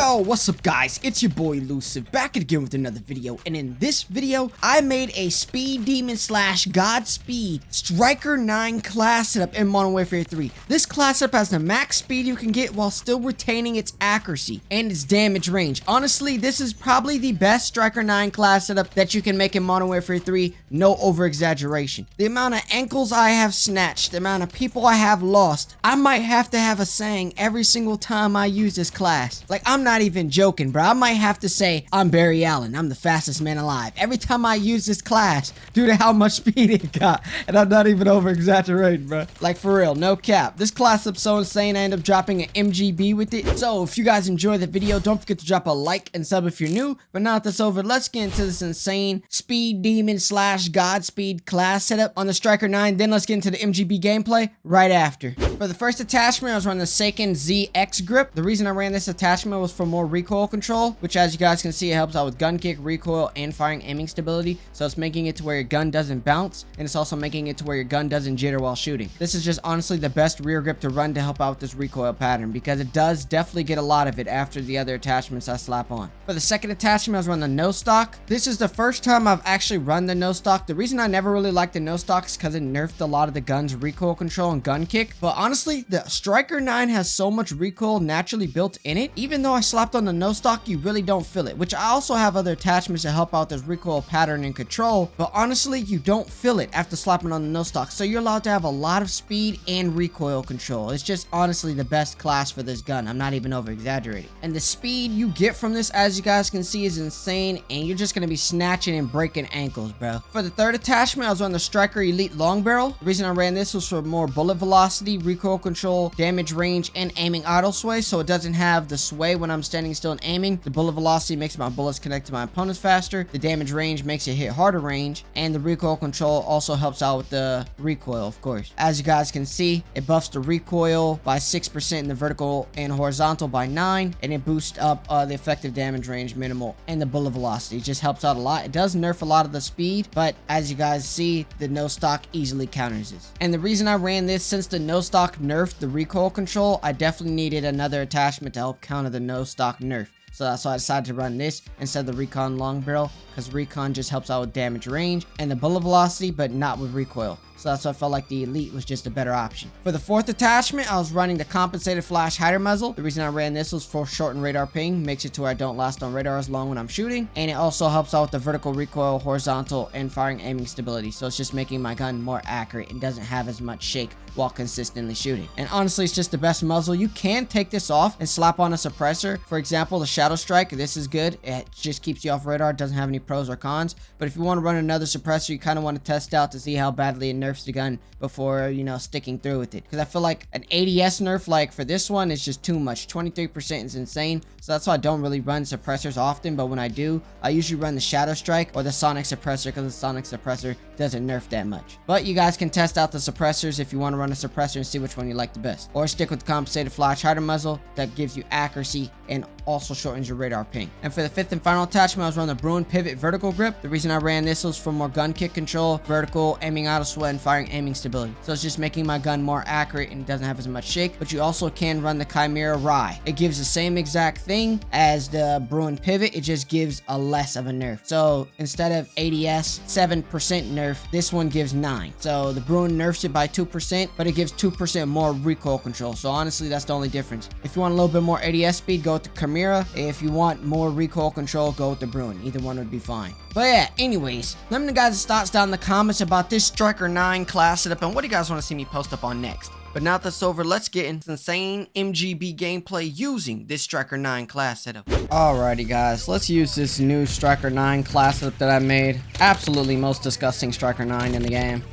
Yo, what's up guys? It's your boy Elusiive back again with another video, and in this video I made a speed demon slash Godspeed Striker 9 class setup in Modern Warfare 3. This class setup has the max speed you can get while still retaining its accuracy and its damage range. Honestly, this is probably the best Striker 9 class setup that you can make in Modern Warfare 3, no over exaggeration. The amount of ankles I have snatched, the amount of people I have lost, I might have to have a saying every single time I use this class. Like, I'm not even joking, bro. I might have to say, I'm Barry Allen. I'm the fastest man alive every time I use this class due to how much speed it got. And I'm not even over exaggerating, bro. Like, for real, no cap. This class is so insane, I end up dropping an MGB with it. So, if you guys enjoy the video, don't forget to drop a like and sub if you're new. But now that that's over, let's get into this insane speed demon slash Godspeed class setup on the Striker 9. Then let's get into the MGB gameplay right after. For the first attachment, I was running the Seiken ZX grip. The reason I ran this attachment was for more recoil control, which as you guys can see, it helps out with gun kick, recoil, and firing aiming stability. So it's making it to where your gun doesn't bounce, and it's also making it to where your gun doesn't jitter while shooting. This is just honestly the best rear grip to run to help out with this recoil pattern, because it does definitely get a lot of it after the other attachments I slap on. For the second attachment, I was running the no stock. This is the first time I've actually run the no stock. The reason I never really liked the no stock is because it nerfed a lot of the gun's recoil control and gun kick. But honestly, the Striker 9 has so much recoil naturally built in it. Even though I slapped on the no stock, you really don't feel it, which I also have other attachments to help out this recoil pattern and control, but honestly you don't feel it after slapping on the no stock. So you're allowed to have a lot of speed and recoil control. It's just honestly the best class for this gun. I'm not even over exaggerating. And the speed you get from this, as you guys can see, is insane, and you're just gonna be snatching and breaking ankles, bro. For the third attachment, I was on the Striker Elite Long Barrel. The reason I ran this was for more bullet velocity, recoil control, damage range, and aiming auto sway, so it doesn't have the sway when I'm standing still and aiming. The bullet velocity makes my bullets connect to my opponents faster. The damage range makes it hit harder range, and the recoil control also helps out with the recoil, of course. As you guys can see, it buffs the recoil by 6% in the vertical and horizontal by 9, and it boosts up the effective damage range minimal and the bullet velocity. It just helps out a lot. It does nerf a lot of the speed, but as you guys see, the no stock easily counters this. And the reason I ran this, since the no stock nerfed the recoil control, I definitely needed another attachment to help counter the no stock nerf. So that's why I decided to run this instead of the Recon Long Barrel, because Recon just helps out with damage range and the bullet velocity, but not with recoil. So that's why I felt like the Elite was just a better option. For the fourth attachment, I was running the compensated flash hider muzzle. The reason I ran this was for shortened radar ping, makes it to where I don't last on radar as long when I'm shooting, and it also helps out with the vertical recoil, horizontal, and firing aiming stability. So it's just making my gun more accurate and doesn't have as much shake while consistently shooting. And honestly, it's just the best muzzle. You can take this off and slap on a suppressor. For example, the Shadow Strike, this is good. It just keeps you off radar. It doesn't have any pros or cons. But if you want to run another suppressor, you kind of want to test out to see how badly it nerfs the gun before, you know, sticking through with it. Because I feel like an ADS nerf, like for this one, is just too much. 23% is insane. So that's why I don't really run suppressors often. But when I do, I usually run the Shadow Strike or the Sonic Suppressor, because the Sonic Suppressor doesn't nerf that much. But you guys can test out the suppressors if you want to run a suppressor and see which one you like the best. Or stick with the compensated flash hider muzzle that gives you accuracy and also shortens your radar ping. And for the fifth and final attachment, I was running the Bruin Pivot Vertical Grip. The reason I ran this was for more gun kick control, vertical, aiming auto sway, and firing aiming stability. So it's just making my gun more accurate and it doesn't have as much shake. But you also can run the Chimera Rye. It gives the same exact thing as the Bruin Pivot, it just gives a less of a nerf. So instead of ADS 7% nerf, this one gives 9. So the Bruin nerfs it by 2%, but it gives 2% more recoil control. So honestly, that's the only difference. If you want a little bit more ADS speed, go with the Chimera. If you want more recoil control, go with the Bruin. Either one would be fine. But yeah, anyways, let me know guys' thoughts down in the comments about this Striker 9 class setup and what do you guys want to see me post up on next. But now that's over, let's get into insane MGB gameplay using this Striker 9 class setup. Alrighty guys, let's use this new Striker 9 class setup that I made. Absolutely most disgusting Striker 9 in the game.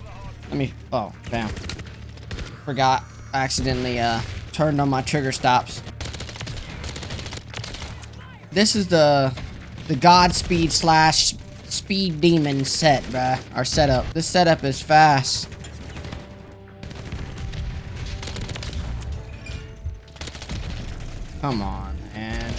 Oh, damn. Forgot. I accidentally turned on my trigger stops. This is the Godspeed slash Speed Demon set, bruh. Our setup. This setup is fast. Come on, man.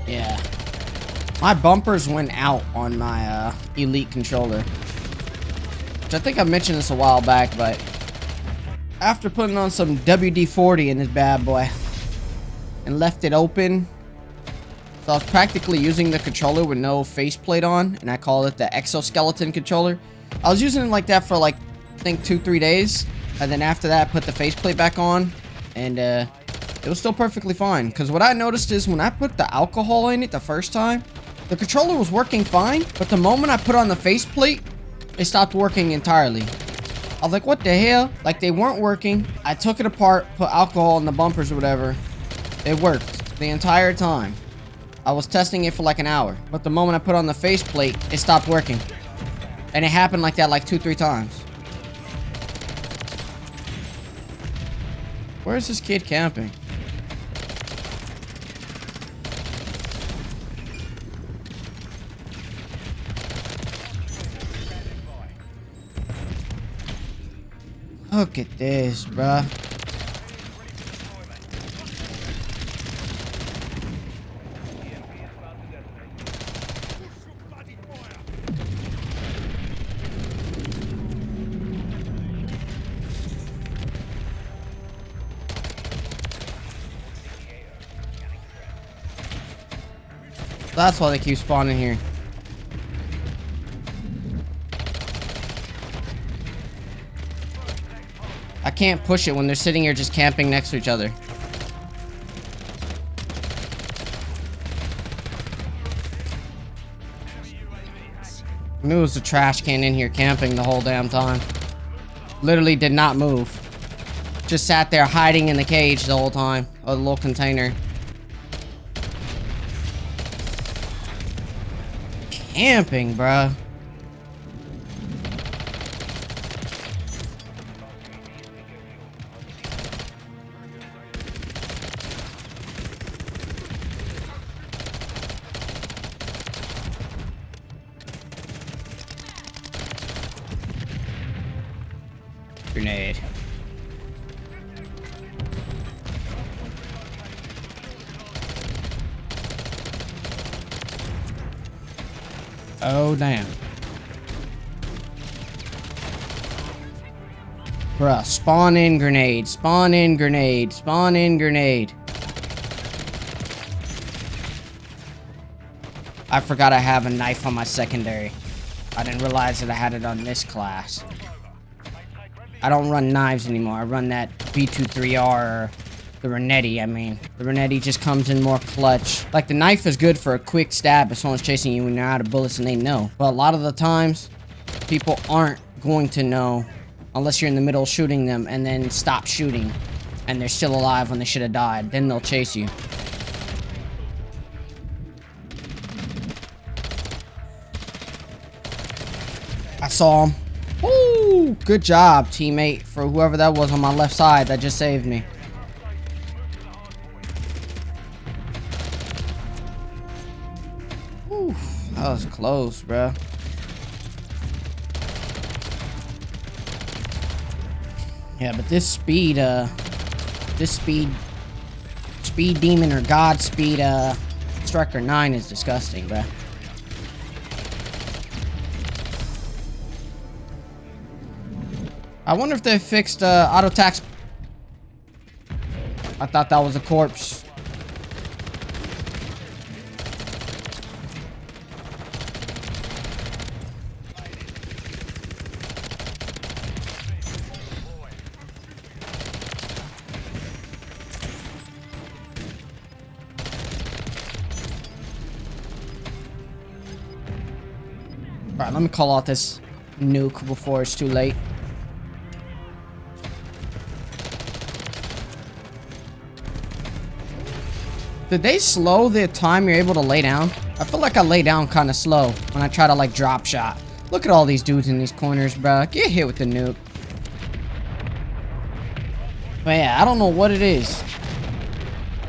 Yeah. My bumpers went out on my Elite controller. Which I think I mentioned this a while back, but after putting on some WD-40 in this bad boy and left it open, so I was practically using the controller with no faceplate on, and I call it the exoskeleton controller. I was using it like that for like, I think 2-3 days, and then after that I put the faceplate back on, and it was still perfectly fine. Because what I noticed is when I put the alcohol in it the first time, the controller was working fine, but the moment I put on the faceplate, it stopped working entirely. I was like, what the hell? Like, they weren't working. I took it apart, put alcohol in the bumpers or whatever. It worked the entire time. I was testing it for like an hour, but the moment I put on the faceplate, it stopped working. And it happened like that like 2-3 times. Where is this kid camping? Look at this, bruh. That's why they keep spawning here. I can't push it when they're sitting here just camping next to each other. I knew it was a trash can in here camping the whole damn time. Literally did not move. Just sat there hiding in the cage the whole time. Or the little container. Camping, bruh. Grenade. Oh, damn. Bruh, spawn in grenade, spawn in grenade, spawn in grenade. I forgot I have a knife on my secondary. I didn't realize that I had it on this class. I don't run knives anymore. I run that B23R, or the Renetti, I mean. The Renetti just comes in more clutch. Like, the knife is good for a quick stab if someone's chasing you when you're out of bullets and they know. But a lot of the times, people aren't going to know unless you're in the middle of shooting them and then stop shooting. And they're still alive when they should have died. Then they'll chase you. I saw him. Woo! Good job, teammate, for whoever that was on my left side that just saved me. Whew, that was close, bro. Yeah, but this speed demon or god speed, Striker 9 is disgusting, bro. I wonder if they fixed auto tax. I thought that was a corpse. Alright, let me call out this nuke before it's too late. Did they slow the time you're able to lay down? I feel like I lay down kind of slow when I try to, like, drop shot. Look at all these dudes in these corners, bro. Get hit with the nuke. But yeah, I don't know what it is.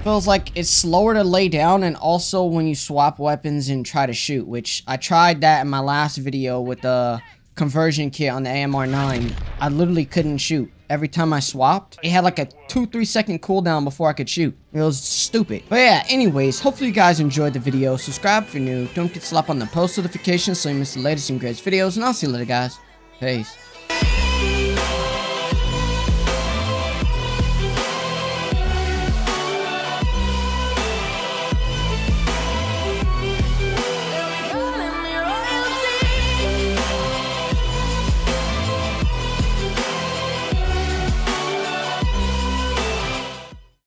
Feels like it's slower to lay down, and also when you swap weapons and try to shoot, which I tried that in my last video with the conversion kit on the AMR9. I literally couldn't shoot. every time I swapped. It had like a 2-3 second cooldown before I could shoot. It was stupid. But yeah, anyways, hopefully you guys enjoyed the video. Subscribe if you're new. Don't forget to slap on the post notifications so you miss the latest and greatest videos. And I'll see you later, guys. Peace.